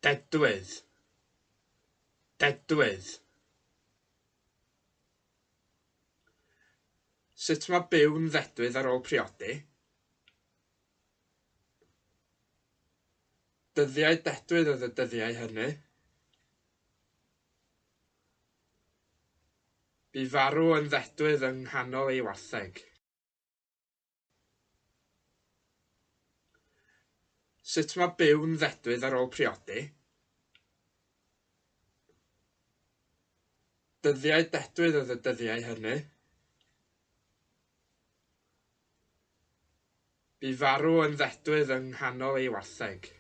Dedwydd, dedwydd. Sut mae byw'n ddedwydd ar ôl priodi? Dyddiau dedwydd oedd y dyddiau hynny. Bu farw yn ddedwydd yng nghanol ei wartheg. Sut mae byw'n ddedwydd ar ôl priodi? Dyddiau dedwydd oedd y dyddiau hynny. Bu farw yn ddedwydd yng nghanol ei wartheg.